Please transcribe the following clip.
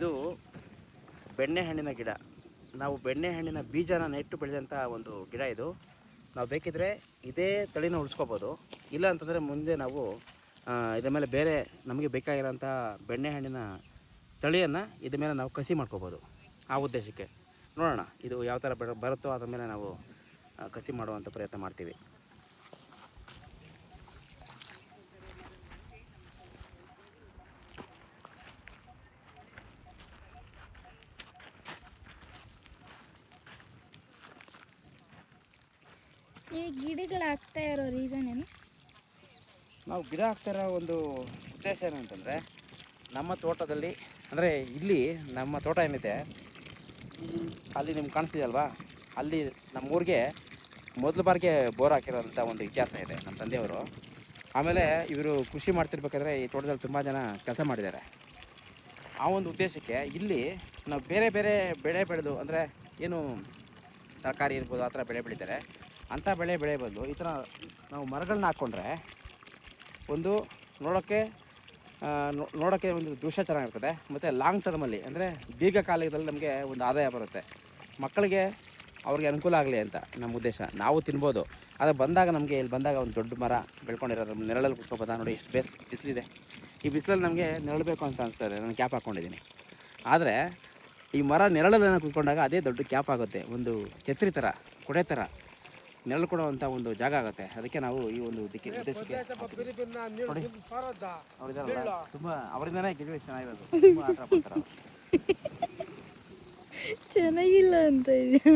ಇದು ಬೆಣ್ಣೆಹಣ್ಣಿನ ಗಿಡ. ನಾವು ಬೆಣ್ಣೆಹಣ್ಣಿನ ಬೀಜನ ನೆಟ್ಟು ಬೆಳೆದಂಥ ಒಂದು ಗಿಡ ಇದು. ನಾವು ಬೇಕಿದ್ರೆ ಇದೇ ತಳಿನ ಉಳಿಸ್ಕೋಬೋದು. ಇಲ್ಲ ಅಂತಂದರೆ ಮುಂದೆ ನಾವು ಇದ್ರ ಮೇಲೆ ಬೇರೆ ನಮಗೆ ಬೇಕಾಗಿರೋಂಥ ಬೆಣ್ಣೆಹಣ್ಣಿನ ತಳಿಯನ್ನು ಇದ್ರ ಮೇಲೆ ನಾವು ಕಸಿ ಮಾಡ್ಕೋಬೋದು. ಆ ಉದ್ದೇಶಕ್ಕೆ ನೋಡೋಣ ಇದು ಯಾವ ಥರ ಬರುತ್ತೋ ಅದ್ರ ಮೇಲೆ ನಾವು ಕಸಿ ಮಾಡುವಂಥ ಪ್ರಯತ್ನ ಮಾಡ್ತೀವಿ. ನೀವು ಗಿಡಗಳು ಹಾಕ್ತಾ ಇರೋ ರೀಸನ್ ಏನು? ನಾವು ಗಿಡ ಹಾಕ್ತಾ ಇರೋ ಒಂದು ಉದ್ದೇಶ ಏನಂತಂದರೆ, ನಮ್ಮ ತೋಟದಲ್ಲಿ ಅಂದರೆ ಇಲ್ಲಿ ನಮ್ಮ ತೋಟ ಏನಿದೆ ಅಲ್ಲಿ ನಿಮ್ಗೆ ಕಾಣಿಸ್ತಿದೆಯಲ್ವಾ, ಅಲ್ಲಿ ನಮ್ಮೂರಿಗೆ ಮೊದಲ ಬಾರಿಗೆ ಬೋರ್ ಹಾಕಿರೋಂಥ ಒಂದು ಇತಿಹಾಸ ಇದೆ ನಮ್ಮ ತಂದೆಯವರು. ಆಮೇಲೆ ಇವರು ಕೃಷಿ ಮಾಡ್ತಿರ್ಬೇಕಾದ್ರೆ ಈ ತೋಟದಲ್ಲಿ ತುಂಬ ಜನ ಕೆಲಸ ಮಾಡಿದ್ದಾರೆ. ಆ ಒಂದು ಉದ್ದೇಶಕ್ಕೆ ಇಲ್ಲಿ ನಾವು ಬೇರೆ ಬೇರೆ ಬೆಳೆ ಬೆಳೆದು, ಅಂದರೆ ಏನು ತರಕಾರಿ ಇರ್ಬೋದು ಆ ಥರ ಬೆಳೆ ಬೆಳೀತಾರೆ. ಅಂಥ ಬೆಳೆ ಬದಲು ಈ ಥರ ನಾವು ಮರಗಳನ್ನ ಹಾಕ್ಕೊಂಡ್ರೆ ಒಂದು ನೋಡೋಕ್ಕೆ ಒಂದು ದೃಶ್ಯ ಚೆನ್ನಾಗಿರ್ತದೆ, ಮತ್ತು ಲಾಂಗ್ ಟರ್ಮಲ್ಲಿ ಅಂದರೆ ದೀರ್ಘಕಾಲದಲ್ಲಿ ನಮಗೆ ಒಂದು ಆದಾಯ ಬರುತ್ತೆ. ಮಕ್ಕಳಿಗೆ ಅವ್ರಿಗೆ ಅನುಕೂಲ ಆಗಲಿ ಅಂತ ನಮ್ಮ ಉದ್ದೇಶ. ನಾವು ತಿನ್ಬೋದು, ಆದರೆ ಬಂದಾಗ ನಮಗೆ ಇಲ್ಲಿ ಬಂದಾಗ ಒಂದು ದೊಡ್ಡ ಮರ ಬೆಳ್ಕೊಂಡಿರೋದು ನೆರಳಲ್ಲಿ ಕುತ್ಕೋಬೋದಾ ನೋಡಿ, ಎಷ್ಟು ಬಿಸಿಲಿದೆ. ಈ ಬಿಸಿಲಲ್ಲಿ ನಮಗೆ ನೆರಳಬೇಕು ಅಂತ ಅನಿಸ್ತದೆ. ನಾನು ಕ್ಯಾಪ್ ಹಾಕ್ಕೊಂಡಿದ್ದೀನಿ. ಆದರೆ ಈ ಮರ ನೆರಳಲ್ಲಿ ಕುತ್ಕೊಂಡಾಗ ಅದೇ ದೊಡ್ಡ ಕ್ಯಾಪ್ ಆಗುತ್ತೆ, ಒಂದು ಛತ್ರಿ ಥರ, ಕೊಡೆ ಥರ ನೆರಳು ಕೊಡುವಂಥ ಒಂದು ಜಾಗ ಆಗುತ್ತೆ. ಅದಕ್ಕೆ ನಾವು ಈ ಒಂದು ಉದ್ದೇಶಕ್ಕೆ ನೋಡಿದಾರಲ್ಲ, ತುಂಬ ಅವರಿಂದನೇ ಗಿಡ ಚೆನ್ನಾಗಿರೋದು. ತುಂಬ ಆಟ ಮಾಡ್ತಾರೆ. ಚೆನ್ನಾಗಿಲ್ಲ ಅಂತ ಇದೆಯಾ?